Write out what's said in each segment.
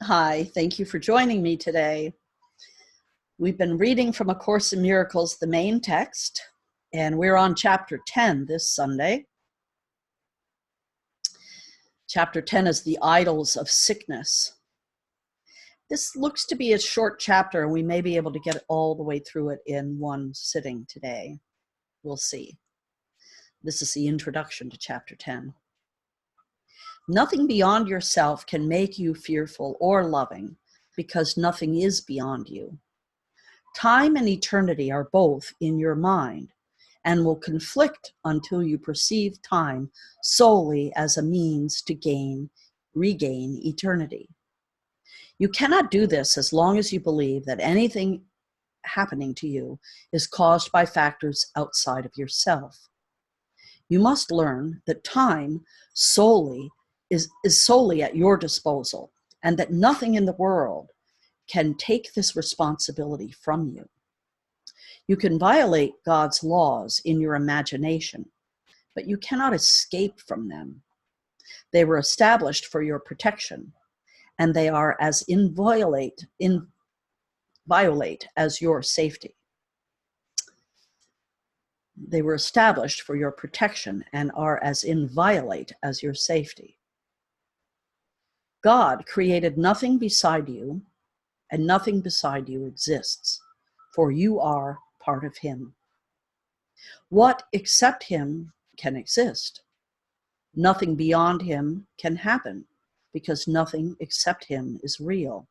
Hi, thank you for joining me today. We've been reading from A Course in Miracles, the main text, and we're on chapter 10 this Sunday. Chapter 10 is the idols of sickness. This looks to be a short chapter, and we may be able to get all the way through it in one sitting today. We'll see. This is the introduction to chapter 10. Nothing beyond yourself can make you fearful or loving, because nothing is beyond you. Time and eternity are both in your mind and will conflict until you perceive time solely as a means to regain eternity. You cannot do this as long as you believe that anything happening to you is caused by factors outside of yourself. You must learn that time is solely at your disposal, and that nothing in the world can take this responsibility from you. You can violate God's laws in your imagination, but you cannot escape from them. They were established for your protection, and they are as inviolate as your safety. They were established for your protection and are as inviolate as your safety. God created nothing beside you, and nothing beside you exists, for you are part of him. What except him can exist? Nothing beyond him can happen, because nothing except him is real.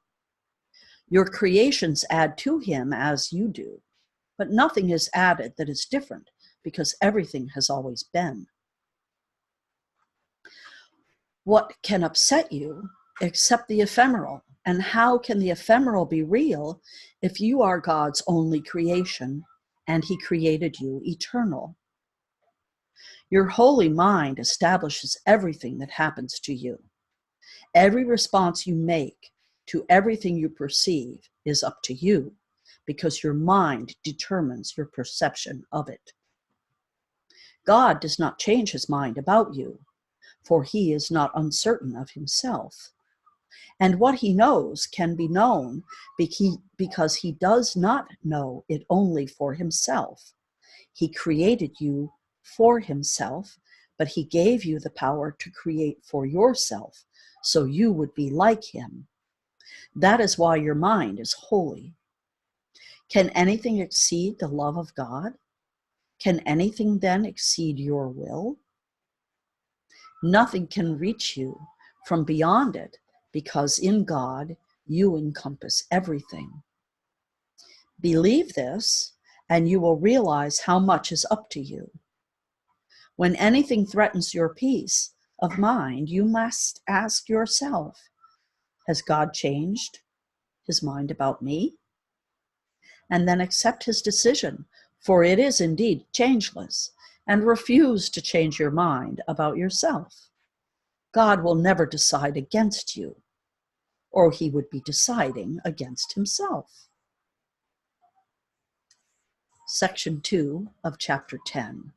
Your creations add to him as you do, but nothing is added that is different, because everything has always been. What can upset you except the ephemeral? And how can the ephemeral be real if you are God's only creation and he created you eternal? Your holy mind establishes everything that happens to you. Every response you make to everything you perceive is up to you, because your mind determines your perception of it. God does not change his mind about you, for he is not uncertain of himself. And what he knows can be known because he does not know it only for himself. He created you for himself, but he gave you the power to create for yourself, so you would be like him. That is why your mind is holy. Can anything exceed the love of God? Can anything then exceed your will? Nothing can reach you from beyond it, because in God you encompass everything. Believe this, and you will realize how much is up to you. When anything threatens your peace of mind, you must ask yourself, has God changed his mind about me? And then accept his decision, for it is indeed changeless, and refuse to change your mind about yourself. God will never decide against you, or he would be deciding against himself. Section 2 of Chapter 10,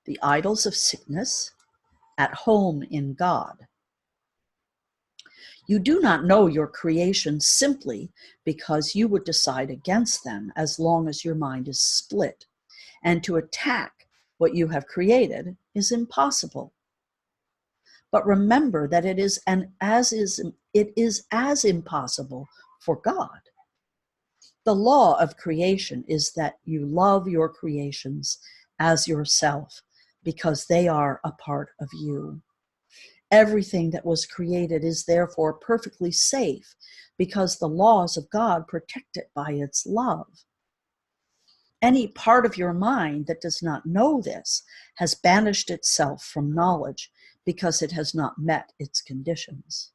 The Idols of Sickness, at Home in God. You do not know your creation simply because you would decide against them as long as your mind is split, and to attack what you have created is impossible. But remember that it is as impossible for God. The law of creation is that you love your creations as yourself, because they are a part of you. Everything that was created is therefore perfectly safe, because the laws of God protect it by its love. Any part of your mind that does not know this has banished itself from knowledge, because it has not met its conditions.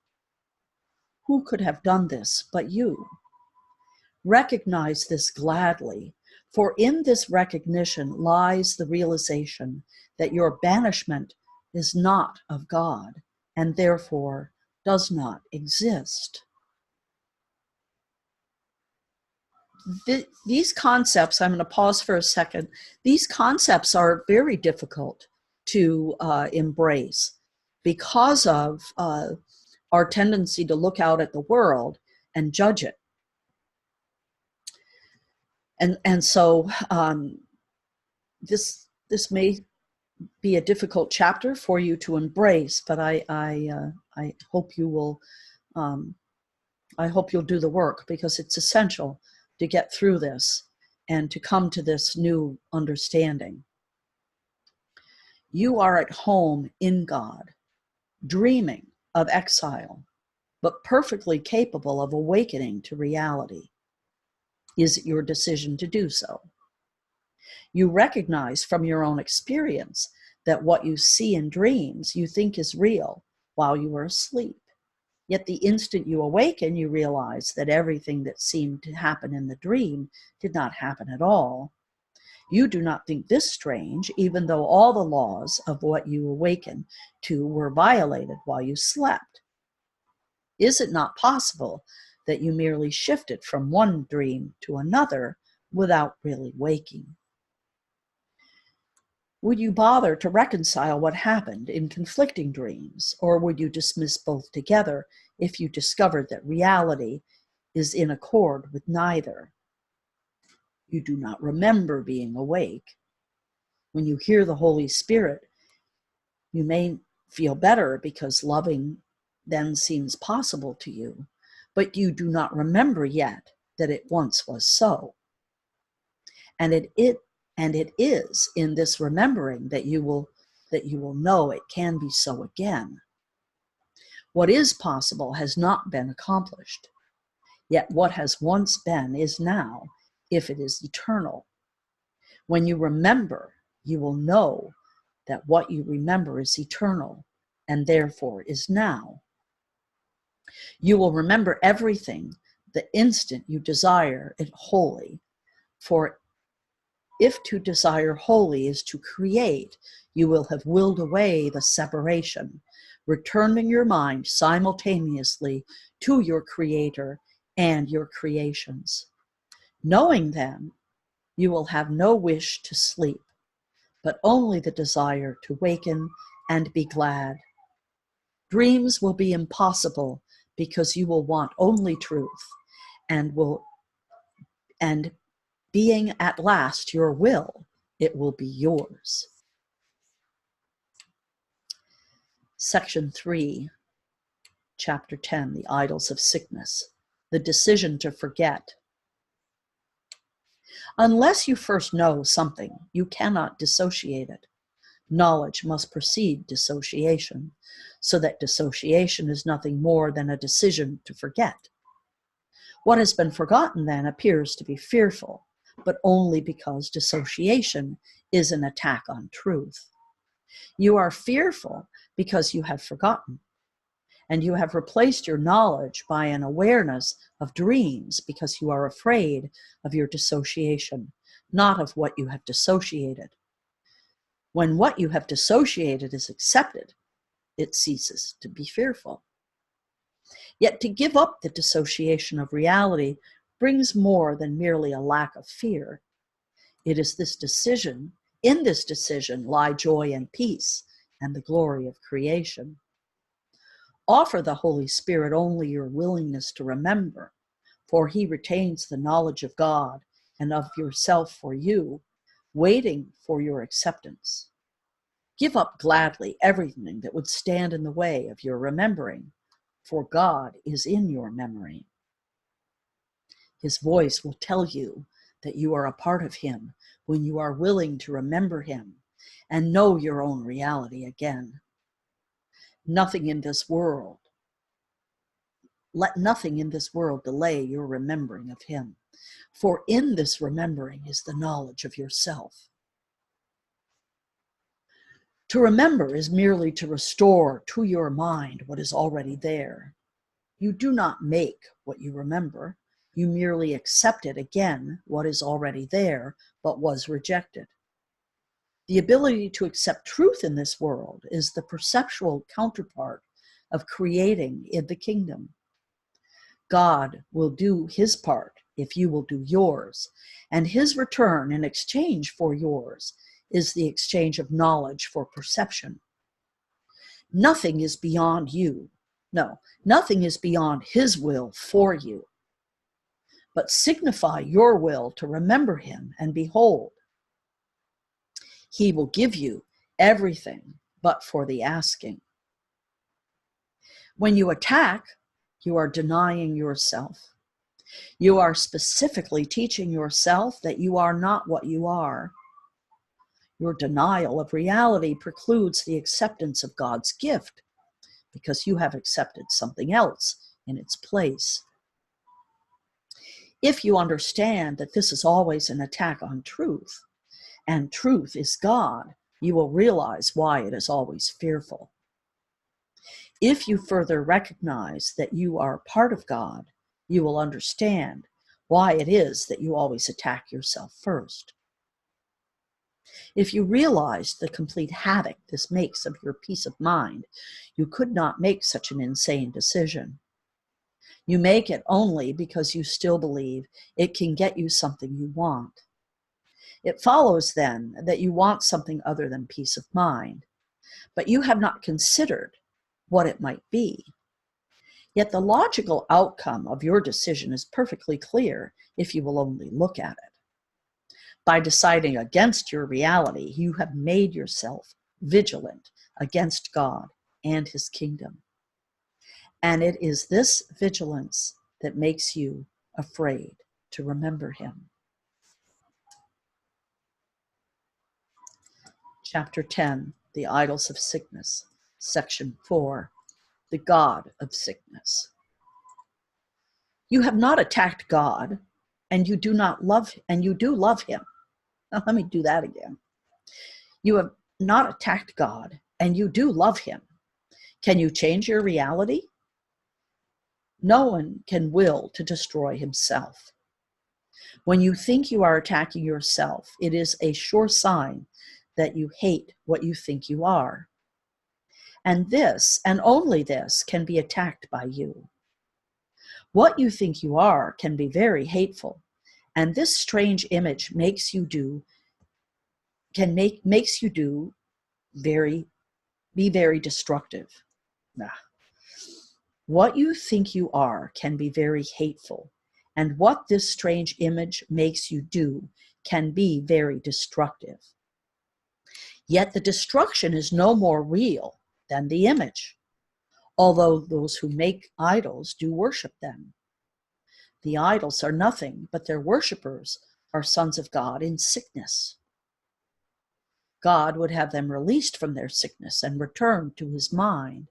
Who could have done this but you? Recognize this gladly, for in this recognition lies the realization that your banishment is not of God, and therefore does not exist. These concepts, I'm going to pause for a second, these concepts are very difficult to embrace because of our tendency to look out at the world and judge it. And so this may be a difficult chapter for you to embrace, but I hope you will. I hope you'll do the work, because it's essential to get through this and to come to this new understanding. You are at home in God, dreaming of exile, but perfectly capable of awakening to reality. Is it your decision to do so? You recognize from your own experience that what you see in dreams you think is real while you are asleep. Yet the instant you awaken, you realize that everything that seemed to happen in the dream did not happen at all. You do not think this strange, even though all the laws of what you awaken to were violated while you slept. Is it not possible that you merely shifted from one dream to another without really waking? Would you bother to reconcile what happened in conflicting dreams, or would you dismiss both together if you discovered that reality is in accord with neither? You do not remember being awake. When you hear the Holy Spirit, you may feel better because loving then seems possible to you, but you do not remember yet that it once was so. And it is in this remembering that you will know it can be so again. What is possible has not been accomplished, yet what has once been is now, if it is eternal. When you remember, you will know that what you remember is eternal, and therefore is now. You will remember everything the instant you desire it wholly, for if to desire wholly is to create, you will have willed away the separation, returning your mind simultaneously to your Creator and your creations. Knowing then, you will have no wish to sleep, but only the desire to waken and be glad. Dreams will be impossible because you will want only truth, and being at last your will, it will be yours. Section 3, Chapter 10, The Idols of Sickness, the decision to forget. Unless you first know something, you cannot dissociate it. Knowledge must precede dissociation, so that dissociation is nothing more than a decision to forget. What has been forgotten then appears to be fearful, but only because dissociation is an attack on truth. You are fearful because you have forgotten, and you have replaced your knowledge by an awareness of dreams because you are afraid of your dissociation, not of what you have dissociated. When what you have dissociated is accepted, it ceases to be fearful. Yet to give up the dissociation of reality brings more than merely a lack of fear. It is this decision, in this decision lie joy and peace and the glory of creation. Offer the Holy Spirit only your willingness to remember, for he retains the knowledge of God and of yourself for you, waiting for your acceptance. Give up gladly everything that would stand in the way of your remembering, for God is in your memory. His voice will tell you that you are a part of him when you are willing to remember him and know your own reality again. Nothing in this world, let nothing in this world delay your remembering of him, for in this remembering is the knowledge of yourself. To remember is merely to restore to your mind what is already there. You do not make what you remember. You merely accept it again, what is already there, but was rejected. The ability to accept truth in this world is the perceptual counterpart of creating in the kingdom. God will do his part if you will do yours, and his return in exchange for yours is the exchange of knowledge for perception. Nothing is beyond you. No, nothing is beyond his will for you. But signify your will to remember him, and behold, he will give you everything but for the asking. When you attack, you are denying yourself. You are specifically teaching yourself that you are not what you are. Your denial of reality precludes the acceptance of God's gift because you have accepted something else in its place. If you understand that this is always an attack on truth, and truth is God, you will realize why it is always fearful. If you further recognize that you are part of God, you will understand why it is that you always attack yourself first. If you realize the complete havoc this makes of your peace of mind, you could not make such an insane decision. You make it only because you still believe it can get you something you want. It follows then that you want something other than peace of mind, but you have not considered what it might be. Yet the logical outcome of your decision is perfectly clear if you will only look at it. By deciding against your reality, you have made yourself vigilant against God and his kingdom. And it is this vigilance that makes you afraid to remember him. Chapter 10, The Idols of Sickness, Section 4, The God of Sickness. You have not attacked God, and you do love him. Now, let me do that again. You have not attacked God, and you do love him. Can you change your reality? No one can will to destroy himself. When you think you are attacking yourself, it is a sure sign that you hate what you think you are. And this, and only this, can be attacked by you. What you think you are can be very hateful, and this strange image makes you very destructive. What you think you are can be very hateful, and what this strange image makes you do can be very destructive. Yet the destruction is no more real than the image, although those who make idols do worship them. The idols are nothing, but their worshippers are sons of God in sickness. God would have them released from their sickness and returned to his mind.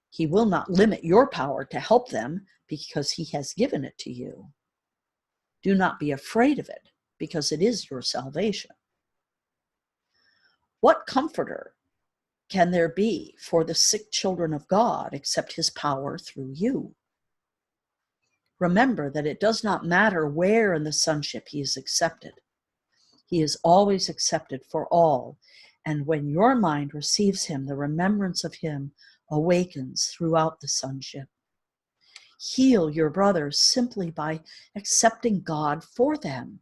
He will not limit your power to help them because he has given it to you. Do not be afraid of it, because it is your salvation. What comforter can there be for the sick children of God except his power through you? Remember that it does not matter where in the sonship he is accepted. He is always accepted for all, and when your mind receives him, the remembrance of him awakens throughout the sonship. Heal your brothers simply by accepting God for them.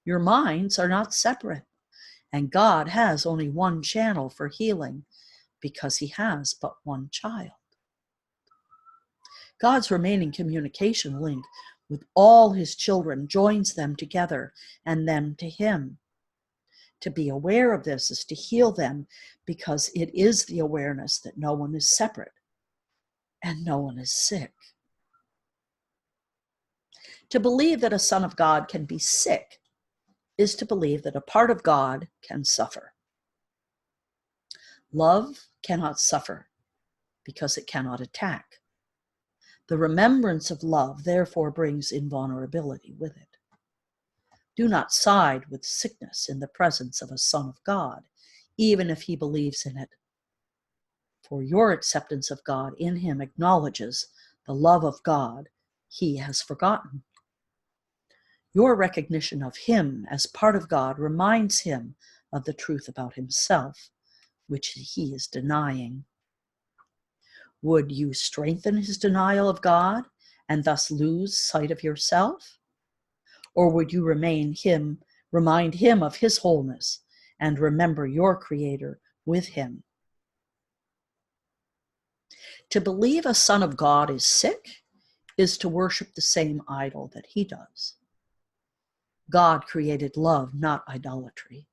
Your minds are not separate, and God has only one channel for healing because he has but one child. God's remaining communication link with all his children joins them together and them to him. To be aware of this is to heal them, because it is the awareness that no one is separate and no one is sick. To believe that a son of God can be sick is to believe that a part of God can suffer. Love cannot suffer because it cannot attack. The remembrance of love therefore brings invulnerability with it. Do not side with sickness in the presence of a son of God, even if he believes in it. For your acceptance of God in him acknowledges the love of God he has forgotten. Your recognition of him as part of God reminds him of the truth about himself, which he is denying. Would you strengthen his denial of God and thus lose sight of yourself? Or would you remind him of his wholeness and remember your Creator with him? To believe a son of God is sick is to worship the same idol that he does. God created love, not idolatry.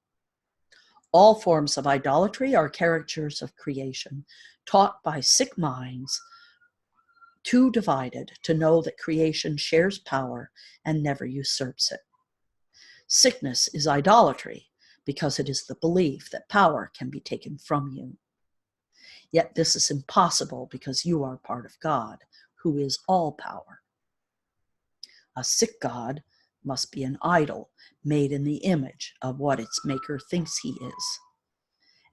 All forms of idolatry are caricatures of creation, taught by sick minds, too divided to know that creation shares power and never usurps it. Sickness is idolatry because it is the belief that power can be taken from you. Yet this is impossible because you are part of God, who is all power. A sick God must be an idol made in the image of what its maker thinks he is.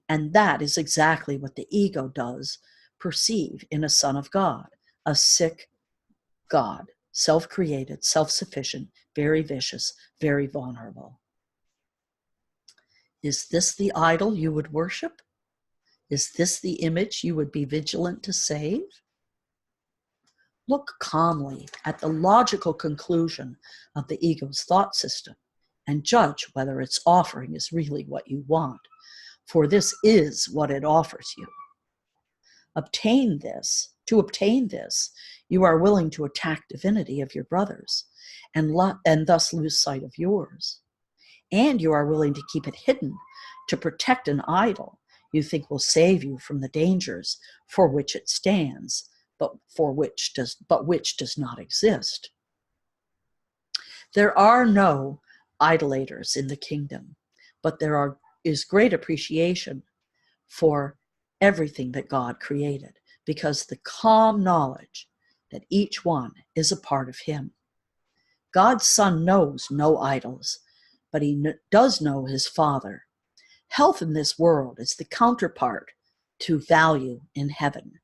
And that is exactly what the ego does perceive in a son of God, a sick God, self-created, self-sufficient, very vicious, very vulnerable. Is this the idol you would worship? Is this the image you would be vigilant to save? Look calmly at the logical conclusion of the ego's thought system and judge whether its offering is really what you want, for this is what it offers you. To obtain this, you are willing to attack divinity of your brothers and thus lose sight of yours. And you are willing to keep it hidden to protect an idol you think will save you from the dangers for which it stands, but which does not exist. There are no idolaters in the kingdom, but there is great appreciation for everything that God created, because the calm knowledge that each one is a part of him. God's Son knows no idols, but he does know his Father. Health in this world is the counterpart to value in heaven.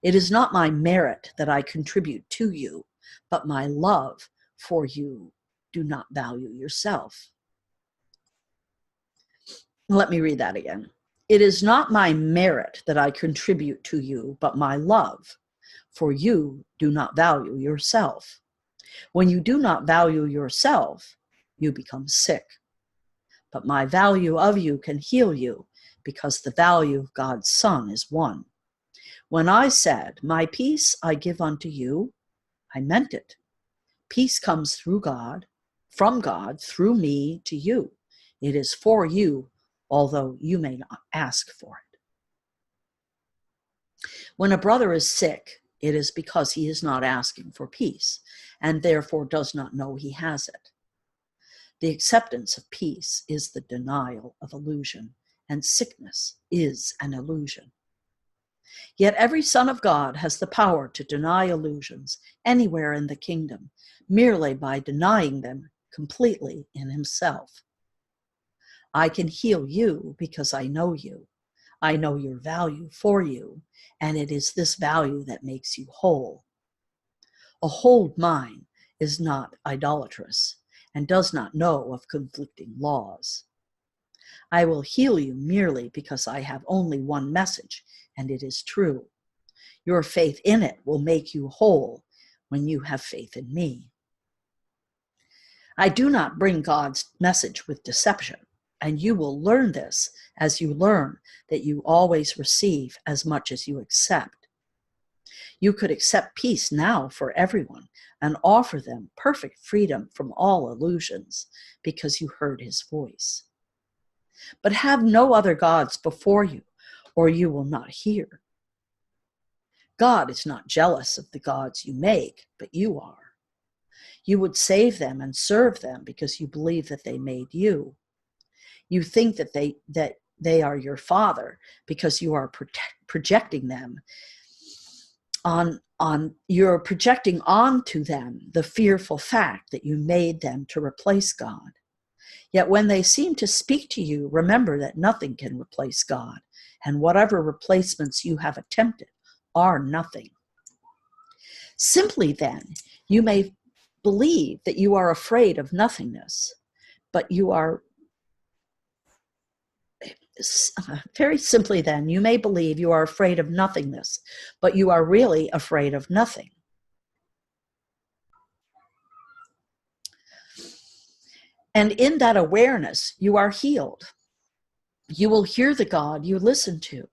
It is not my merit that I contribute to you, but my love for you. Do not value yourself. Let me read that again. It is not my merit that I contribute to you, but my love, for you do not value yourself. When you do not value yourself, you become sick. But my value of you can heal you, because the value of God's Son is one. When I said, my peace I give unto you, I meant it. Peace comes through God, from God, through me to you. It is for you, although you may not ask for it. When a brother is sick, it is because he is not asking for peace, and therefore does not know he has it. The acceptance of peace is the denial of illusion, and sickness is an illusion. Yet every son of God has the power to deny illusions anywhere in the kingdom, merely by denying them completely in himself. I can heal you because I know you. I know your value for you, and it is this value that makes you whole. A whole mind is not idolatrous and does not know of conflicting laws. I will heal you merely because I have only one message, and it is true. Your faith in it will make you whole when you have faith in me. I do not bring God's message with deception, and you will learn this as you learn that you always receive as much as you accept. You could accept peace now for everyone and offer them perfect freedom from all illusions because you heard his voice. But have no other gods before you, or you will not hear. God is not jealous of the gods you make, but you are. You would save them and serve them because you believe that they made you. You think that they are your father because you are projecting them you're projecting onto them the fearful fact that you made them to replace God. Yet when they seem to speak to you, remember that nothing can replace God, and whatever replacements you have attempted are nothing. Simply then, you may believe that you are afraid of nothingness, but you are very simply then, you may believe you are afraid of nothingness, but you are really afraid of nothing. And in that awareness, you are healed. You will hear the God you listen to.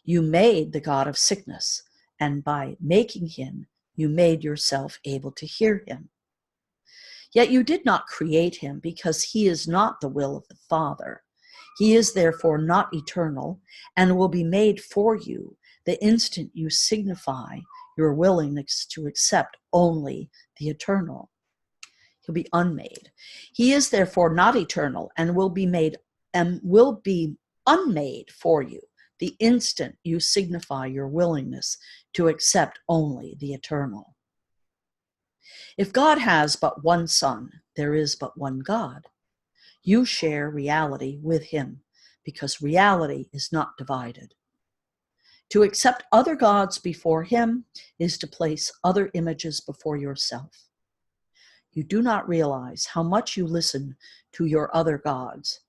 You made the god of sickness, and by making him, you made yourself able to hear him. Yet you did not create him, because he is not the will of the Father. He is therefore not eternal, and will be made for you the instant you signify your willingness to accept only the eternal. He'll be unmade. He is therefore not eternal, and will be unmade for you the instant you signify your willingness to accept only the eternal. If God has but one Son, there is but one God. You share reality with him, because reality is not divided. To accept other gods before him is to place other images before yourself. You do not realize how much you listen to your other gods,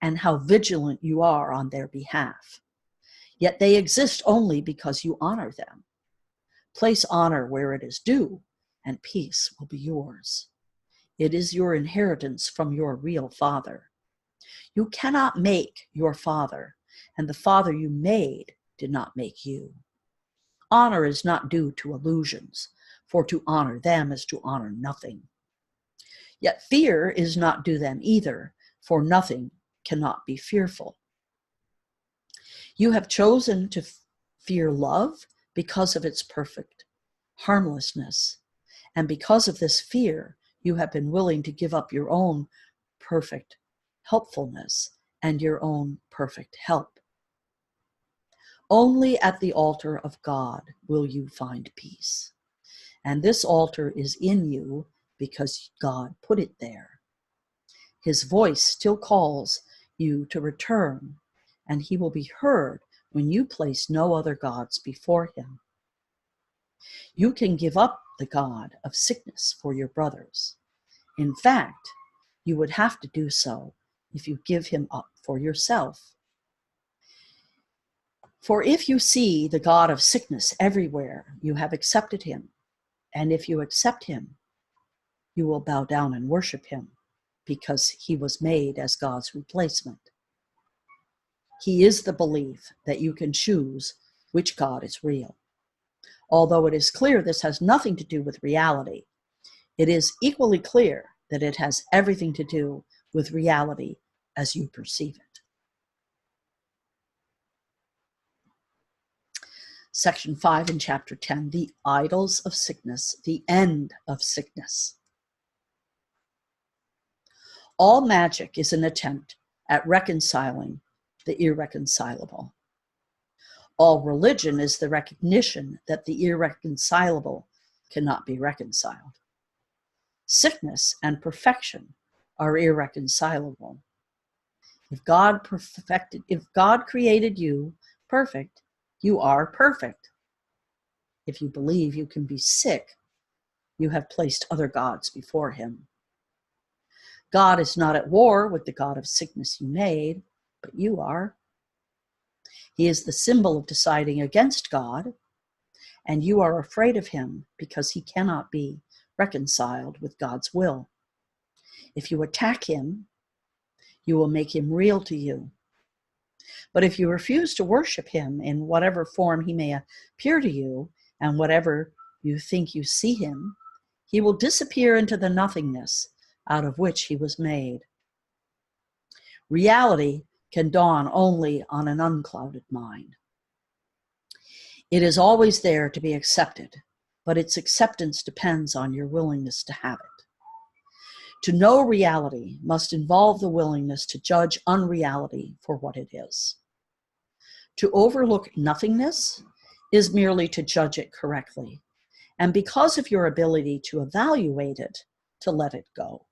and how vigilant you are on their behalf. Yet they exist only because you honor them. Place honor where it is due, and peace will be yours. It is your inheritance from your real Father. You cannot make your Father, and the Father you made did not make you. Honor is not due to illusions, for to honor them is to honor nothing. Yet fear is not due them either, for nothing cannot be fearful. You have chosen to fear love because of its perfect harmlessness, and because of this fear, you have been willing to give up your own perfect helpfulness and your own perfect help. Only at the altar of God will you find peace, and this altar is in you because God put it there. His voice still calls you to return, and he will be heard when you place no other gods before him. You can give up the god of sickness for your brothers. In fact, you would have to do so if you give him up for yourself. For if you see the god of sickness everywhere, you have accepted him. And if you accept him, you will bow down and worship him, because he was made as God's replacement. He is the belief that you can choose which God is real. Although it is clear this has nothing to do with reality, it is equally clear that it has everything to do with reality as you perceive it. Section 5 in Chapter 10, The Idols of Sickness, the End of Sickness. All magic is an attempt at reconciling the irreconcilable. All religion is the recognition that the irreconcilable cannot be reconciled. Sickness and perfection are irreconcilable. If God created you perfect, you are perfect. If you believe you can be sick, you have placed other gods before him. God is not at war with the god of sickness you made, but you are. He is the symbol of deciding against God, and you are afraid of him because he cannot be reconciled with God's will. If you attack him, you will make him real to you. But if you refuse to worship him in whatever form he may appear to you, and whatever you think you see him, he will disappear into the nothingness out of which he was made. Reality can dawn only on an unclouded mind. It is always there to be accepted, but its acceptance depends on your willingness to have it. To know reality must involve the willingness to judge unreality for what it is. To overlook nothingness is merely to judge it correctly, and because of your ability to evaluate it, to let it go.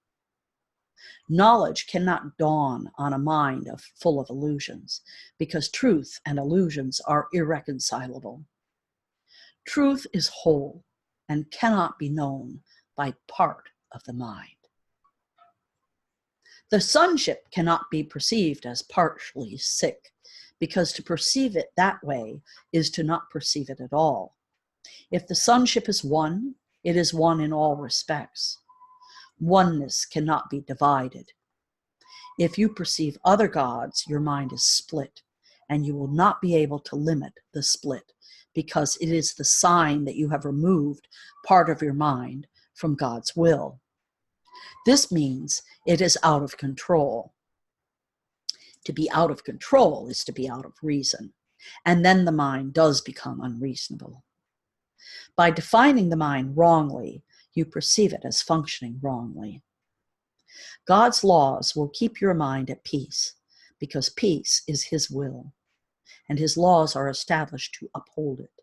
Knowledge cannot dawn on a mind full of illusions, because truth and illusions are irreconcilable. Truth is whole and cannot be known by part of the mind. The sonship cannot be perceived as partially sick, because to perceive it that way is to not perceive it at all. If the sonship is one, it is one in all respects. Oneness cannot be divided. If you perceive other gods, your mind is split, and you will not be able to limit the split, because it is the sign that you have removed part of your mind from God's will. This means it is out of control. To be out of control is to be out of reason, and then the mind does become unreasonable. By defining the mind wrongly, you perceive it as functioning wrongly. God's laws will keep your mind at peace, because peace is His will, and His laws are established to uphold it.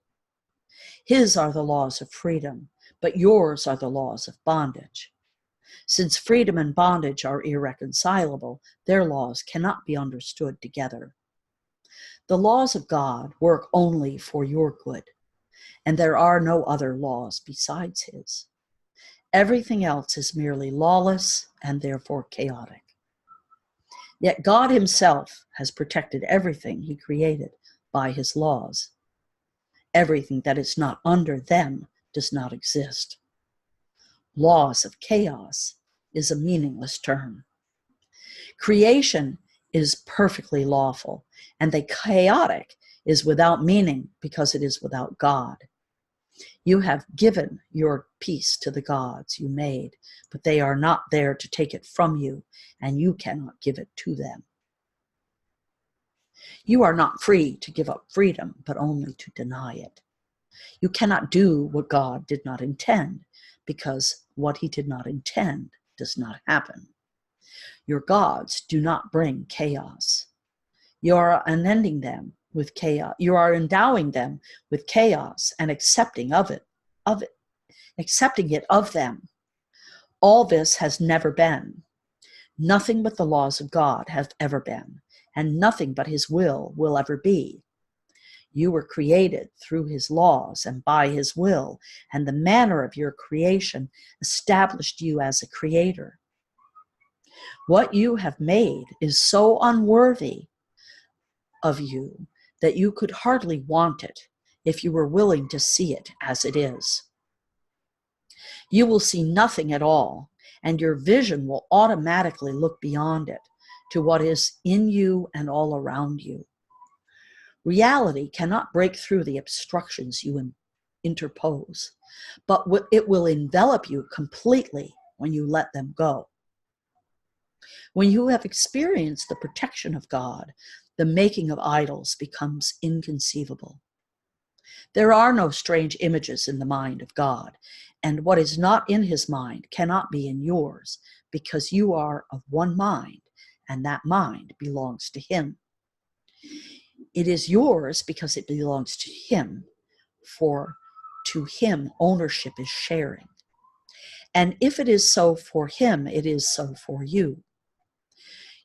His are the laws of freedom, but yours are the laws of bondage. Since freedom and bondage are irreconcilable, their laws cannot be understood together. The laws of God work only for your good, and there are no other laws besides His. Everything else is merely lawless and therefore chaotic. Yet God Himself has protected everything He created by His laws. Everything that is not under them does not exist. Laws of chaos is a meaningless term. Creation is perfectly lawful, and the chaotic is without meaning because it is without God. You have given your peace to the gods you made, but they are not there to take it from you, and you cannot give it to them. You are not free to give up freedom, but only to deny it. You cannot do what God did not intend, because what He did not intend does not happen. Your gods do not bring chaos. You are unending them with chaos. You are endowing them with chaos and accepting it of them. All this has never been. Nothing but the laws of God have ever been, and nothing but His will ever be. You were created through His laws and by His will, and the manner of your creation established you as a creator. What you have made is so unworthy of you that you could hardly want it if you were willing to see it as it is. You will see nothing at all, and your vision will automatically look beyond it to what is in you and all around you. Reality cannot break through the obstructions you interpose, but it will envelop you completely when you let them go. When you have experienced the protection of God, the making of idols becomes inconceivable. There are no strange images in the mind of God, and what is not in His mind cannot be in yours, because you are of one mind, and that mind belongs to Him. It is yours because it belongs to Him, for to Him ownership is sharing. And if it is so for Him, it is so for you.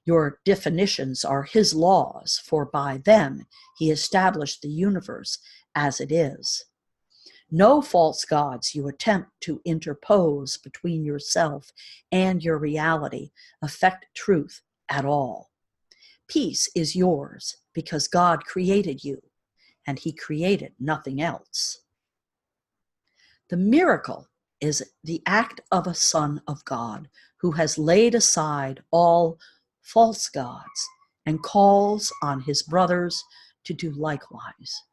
Your definitions are His laws, for by them He established the universe as it is. No false gods you attempt to interpose between yourself and your reality affect truth at all. Peace is yours because God created you, and He created nothing else. The miracle is the act of a Son of God who has laid aside all false gods and calls on His brothers to do likewise.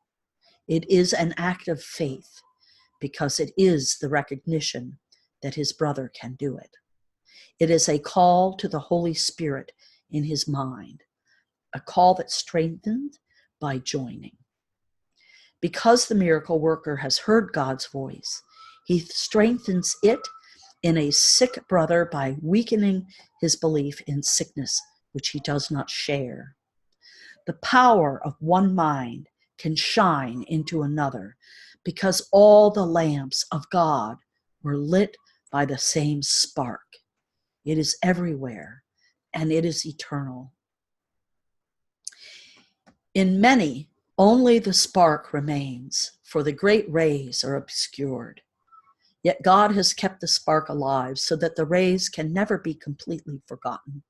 It is an act of faith because it is the recognition that his brother can do it. It is a call to the Holy Spirit in his mind, a call that's strengthened by joining. Because the miracle worker has heard God's voice, He strengthens it in a sick brother by weakening his belief in sickness, which he does not share. The power of one mind can shine into another because all the lamps of God were lit by the same spark. It is everywhere, and it is eternal. In many, only the spark remains, for the great rays are obscured. Yet God has kept the spark alive so that the rays can never be completely forgotten.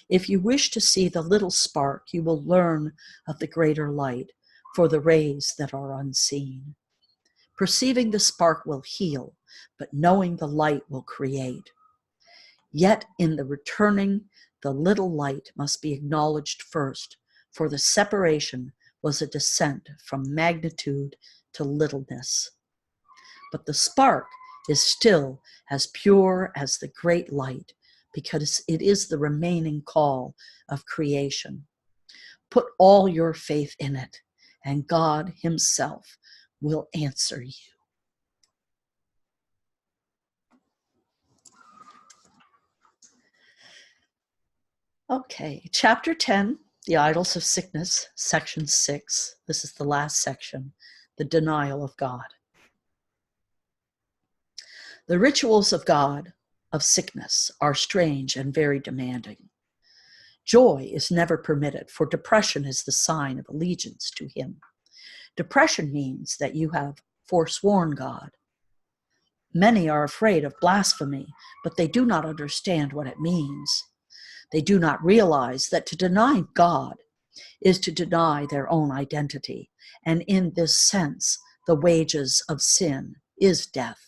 If you wish to see the little spark, you will learn of the greater light, for the rays that are unseen. Perceiving the spark will heal, but knowing the light will create. Yet in the returning, the little light must be acknowledged first, for the separation was a descent from magnitude to littleness. But the spark is still as pure as the great light, because it is the remaining call of creation. Put all your faith in it, and God himself will answer you. Okay, chapter 10, The Idols of Sickness, section 6. This is the last section, the denial of God. The rituals of God of sickness are strange and very demanding. Joy is never permitted, for depression is the sign of allegiance to him. Depression means that you have forsworn God. Many are afraid of blasphemy, but they do not understand what it means. They do not realize that to deny God is to deny their own identity, and in this sense, the wages of sin is death.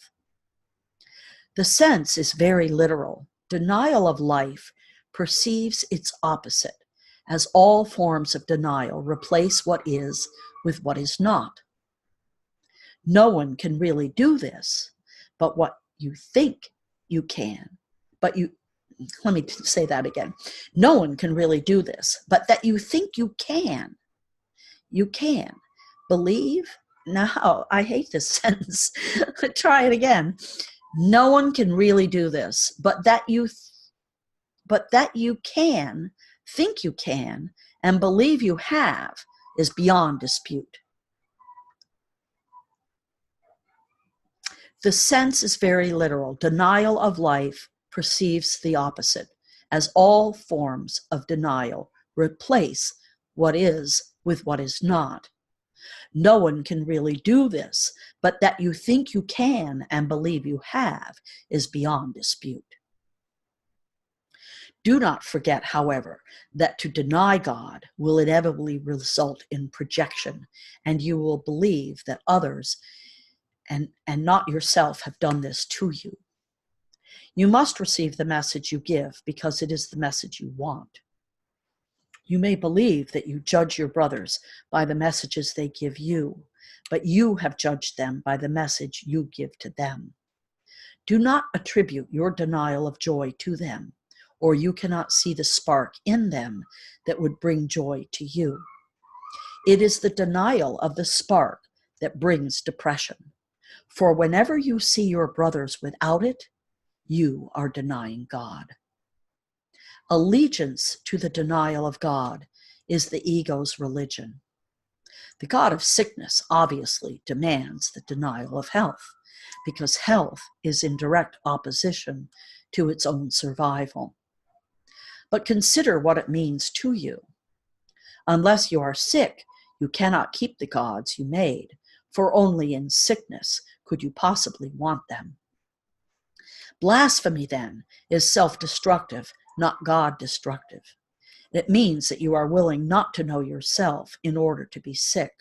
The sense is very literal. Denial of life perceives its opposite, as all forms of denial replace what is with what is not. No one can really do this, but what you think you can. Let me say that again. No one can really do this, but that you think you can. You can. Believe? No, I hate this sentence. Try it again. No one can really do this, but that you can, think you can, and believe you have is beyond dispute. The sense is very literal. Denial of life perceives the opposite, as all forms of denial replace what is with what is not. No one can really do this, but that you think you can and believe you have is beyond dispute. Do not forget, however, that to deny God will inevitably result in projection, and you will believe that others and not yourself have done this to you. You must receive the message you give because it is the message you want. You may believe that you judge your brothers by the messages they give you, but you have judged them by the message you give to them. Do not attribute your denial of joy to them, or you cannot see the spark in them that would bring joy to you. It is the denial of the spark that brings depression. For whenever you see your brothers without it, you are denying God. Allegiance to the denial of God is the ego's religion. The God of sickness obviously demands the denial of health, because health is in direct opposition to its own survival. But consider what it means to you. Unless you are sick, you cannot keep the gods you made, for only in sickness could you possibly want them. Blasphemy, then, is self-destructive, not God-destructive. It means that you are willing not to know yourself in order to be sick.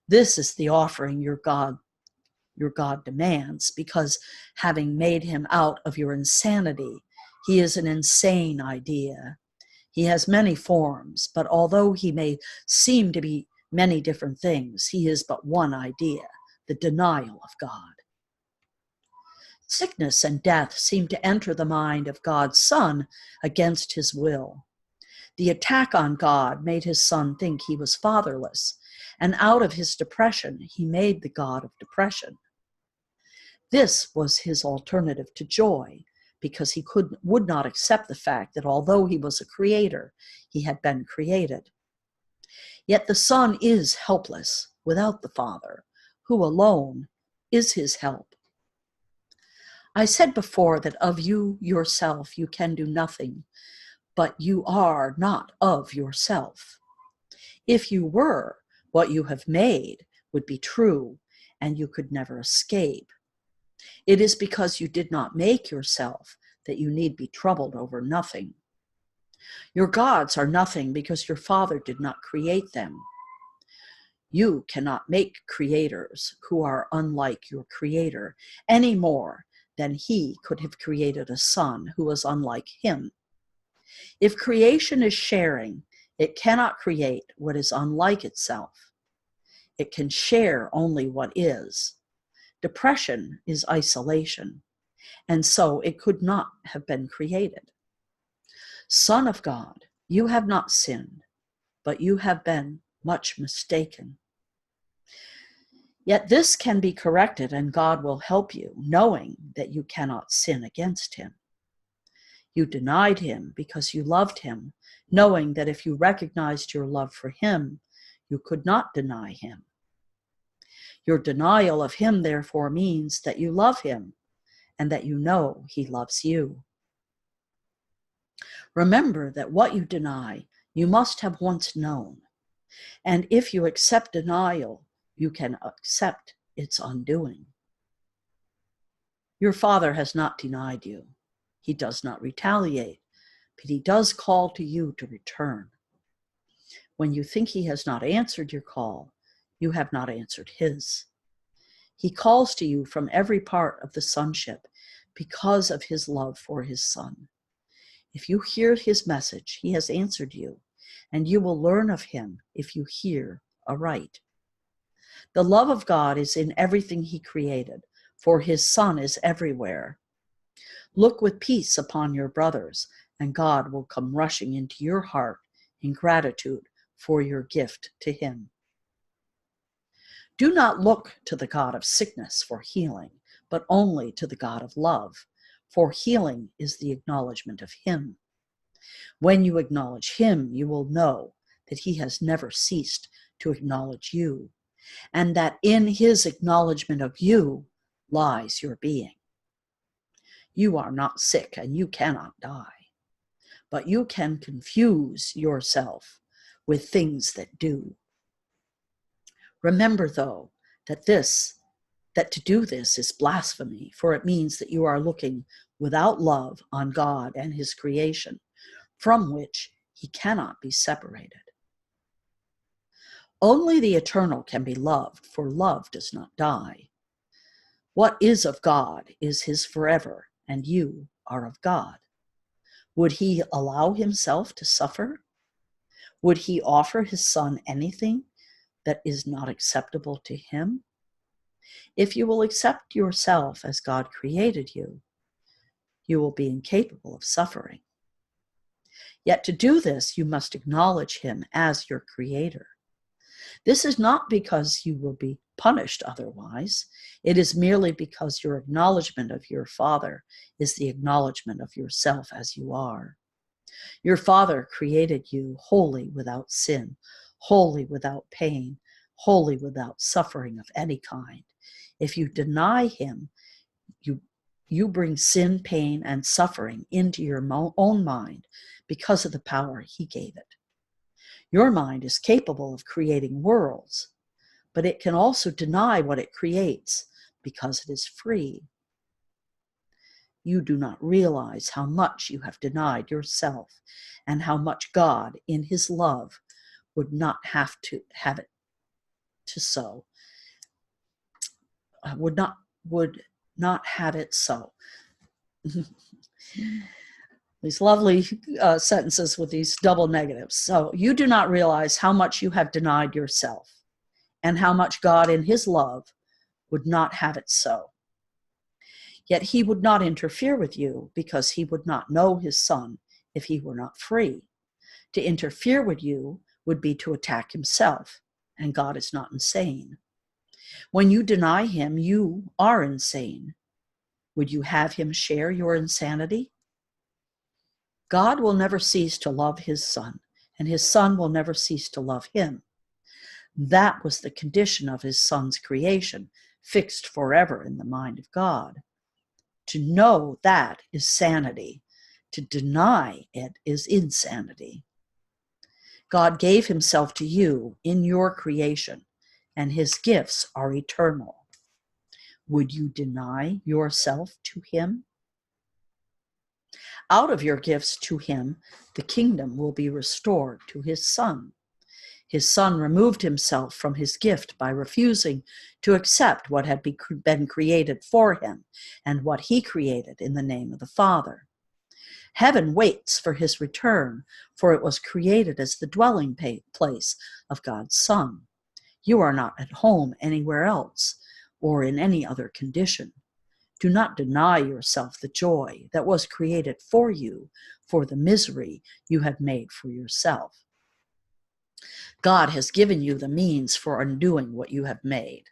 This is the offering your God demands, because having made him out of your insanity, he is an insane idea. He has many forms, but although he may seem to be many different things, he is but one idea, the denial of God. Sickness and death seem to enter the mind of God's Son against his will. The attack on God made his Son think he was fatherless, and out of his depression, he made the God of depression. This was his alternative to joy, because he would not accept the fact that although he was a creator, he had been created. Yet the Son is helpless without the Father, who alone is his help. I said before that of you yourself you can do nothing, but you are not of yourself. If you were, what you have made would be true, and you could never escape. It is because you did not make yourself that you need be troubled over nothing. Your gods are nothing because your Father did not create them. You cannot make creators who are unlike your Creator any more than he could have created a son who was unlike him. If creation is sharing, It cannot create what is unlike itself. It can share only what is. Depression is isolation, and so it could not have been created. Son of God, you have not sinned, but you have been much mistaken. Yet this can be corrected, and God will help you, knowing that you cannot sin against him. You denied him because you loved him, knowing that if you recognized your love for him, you could not deny him. Your denial of him, therefore, means that you love him and that you know he loves you. Remember that what you deny, you must have once known. And if you accept denial, you can accept its undoing. Your Father has not denied you. He does not retaliate, but he does call to you to return. When you think he has not answered your call, you have not answered his. He calls to you from every part of the sonship because of his love for his Son. If you hear his message, he has answered you, and you will learn of him if you hear aright. The love of God is in everything he created, for his Son is everywhere. Look with peace upon your brothers, and God will come rushing into your heart in gratitude for your gift to him. Do not look to the God of sickness for healing, but only to the God of love, for healing is the acknowledgement of him. When you acknowledge him, you will know that he has never ceased to acknowledge you, and that in his acknowledgement of you lies your being. You are not sick and you cannot die, but you can confuse yourself with things that do. Remember, though, that to do this is blasphemy, for it means that you are looking without love on God and his creation, from which he cannot be separated. Only the eternal can be loved, for love does not die. What is of God is his forever, and you are of God. Would he allow himself to suffer? Would he offer his Son anything that is not acceptable to him? If you will accept yourself as God created you, you will be incapable of suffering. Yet to do this, you must acknowledge him as your creator. This is not because you will be punished otherwise. It is merely because your acknowledgement of your Father is the acknowledgement of yourself as you are. Your Father created you wholly without sin, wholly without pain, wholly without suffering of any kind. If you deny him, you bring sin, pain, and suffering into your own mind because of the power he gave it. Your mind is capable of creating worlds, but it can also deny what it creates because it is free. You do not realize how much you have denied yourself and how much God, in his love, would not have it so. Would not have it so. These lovely sentences with these double negatives. So you do not realize how much you have denied yourself and how much God in his love would not have it so. Yet he would not interfere with you because he would not know his Son if he were not free. To interfere with you would be to attack himself, and God is not insane. When you deny him, you are insane. Would you have him share your insanity? God will never cease to love his Son, and his Son will never cease to love him. That was the condition of his Son's creation, fixed forever in the mind of God. To know that is sanity. To deny it is insanity. God gave himself to you in your creation, and his gifts are eternal. Would you deny yourself to him? Out of your gifts to him, the kingdom will be restored to his Son. His Son removed himself from his gift by refusing to accept what had been created for him and what he created in the name of the Father. Heaven waits for his return, for it was created as the dwelling place of God's Son. You are not at home anywhere else or in any other condition. Do not deny yourself the joy that was created for you for the misery you have made for yourself. God has given you the means for undoing what you have made.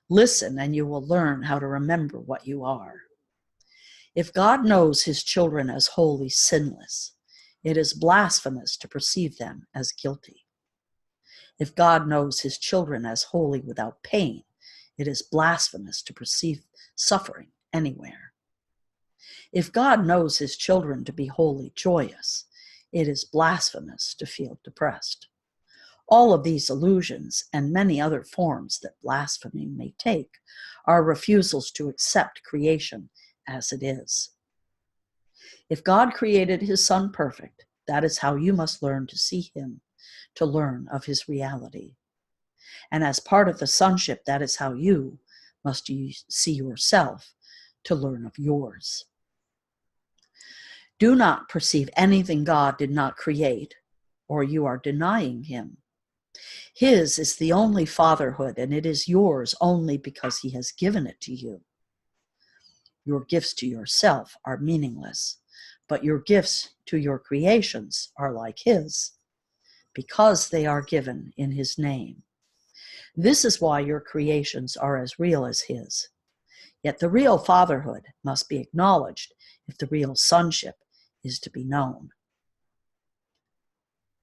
Listen, and you will learn how to remember what you are. If God knows his children as wholly sinless, it is blasphemous to perceive them as guilty. If God knows his children as wholly without pain, it is blasphemous to perceive suffering anywhere. If God knows his children to be wholly joyous, it is blasphemous to feel depressed. All of these illusions and many other forms that blasphemy may take are refusals to accept creation as it is. If God created his Son perfect, that is how you must learn to see him, to learn of his reality. And as part of the sonship, that is how you must see yourself, to learn of yours. Do not perceive anything God did not create, or you are denying him. His is the only fatherhood, and it is yours only because he has given it to you. Your gifts to yourself are meaningless, but your gifts to your creations are like his, because they are given in his name. This is why your creations are as real as his. Yet the real fatherhood must be acknowledged if the real sonship is to be known.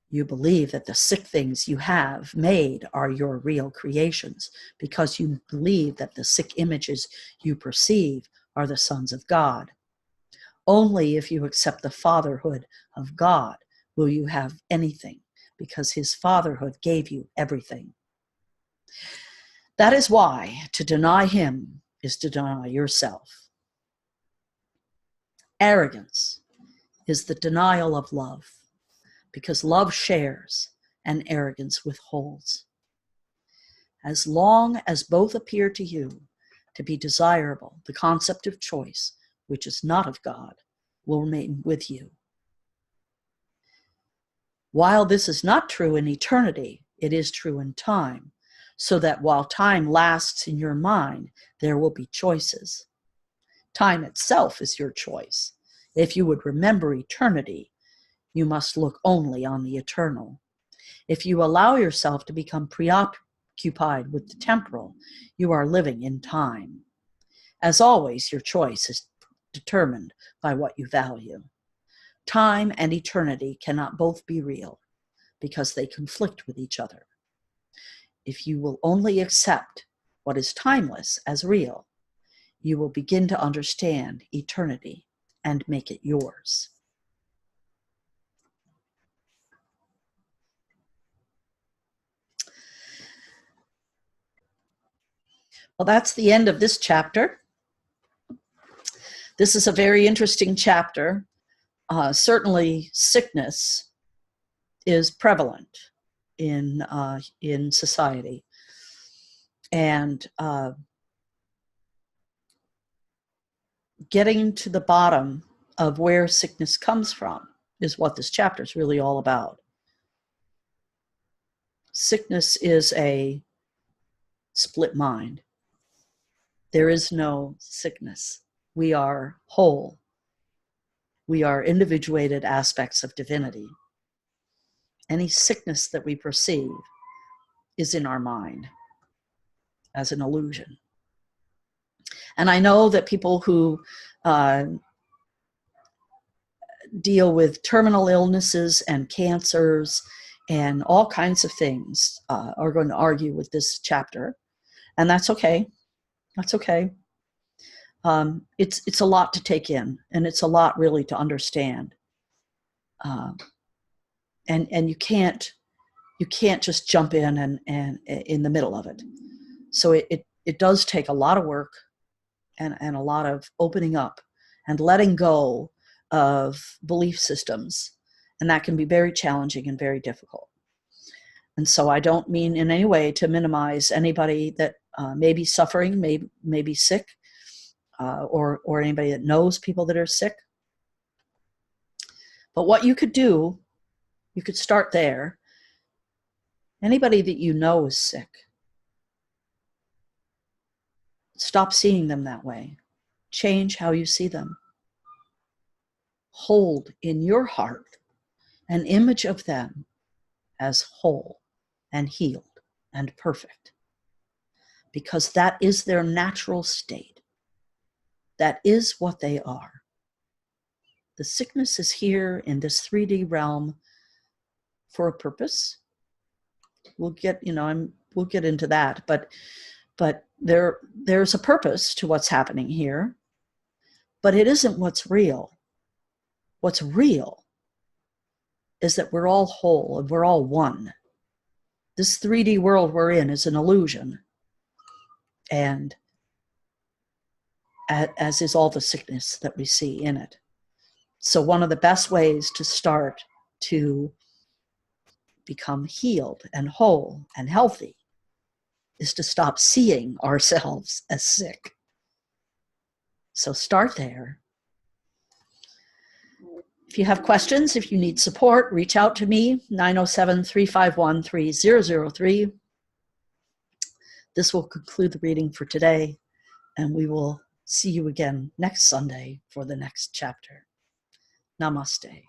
You believe that the sick things you have made are your real creations because you believe that the sick images you perceive are the sons of God. Only if you accept the fatherhood of God will you have anything, because his fatherhood gave you everything. That is why to deny him is to deny yourself. Arrogance is the denial of love, because love shares and arrogance withholds. As long as both appear to you to be desirable, the concept of choice, which is not of God, will remain with you. While this is not true in eternity, it is true in time, so that while time lasts in your mind, there will be choices. Time itself is your choice. If you would remember eternity, you must look only on the eternal. If you allow yourself to become preoccupied with the temporal, you are living in time. As always, your choice is determined by what you value. Time and eternity cannot both be real because they conflict with each other. If you will only accept what is timeless as real, you will begin to understand eternity and make it yours. Well, that's the end of this chapter. This is a very interesting chapter. Certainly, sickness is prevalent in society, and getting to the bottom of where sickness comes from is what this chapter is really all about. Sickness is a split mind. There is no sickness. We are whole. We are individuated aspects of divinity. Any sickness that we perceive is in our mind as an illusion. And I know that people who deal with terminal illnesses and cancers and all kinds of things are going to argue with this chapter, and that's okay. That's okay. It's a lot to take in, and it's a lot really to understand. And you can't just jump in and in the middle of it. So it does take a lot of work and a lot of opening up and letting go of belief systems, and that can be very challenging and very difficult. And so I don't mean in any way to minimize anybody that may be suffering, may be sick, or anybody that knows people that are sick. But what you could do, you could start there. Anybody that you know is sick, stop seeing them that way. Change how you see them. Hold in your heart an image of them as whole and healed and perfect, because that is their natural state. That is what they are. The sickness is here in this 3D realm for a purpose. We'll get, we'll get into that, but there's a purpose to what's happening here, but it isn't what's real. What's real is that we're all whole and we're all one. This 3D world we're in is an illusion, and as is all the sickness that we see in it. So one of the best ways to start to become healed and whole and healthy is to stop seeing ourselves as sick. So start there. If you have questions, if you need support, reach out to me, 907-351-3003. This will conclude the reading for today, and we will see you again next Sunday for the next chapter. Namaste.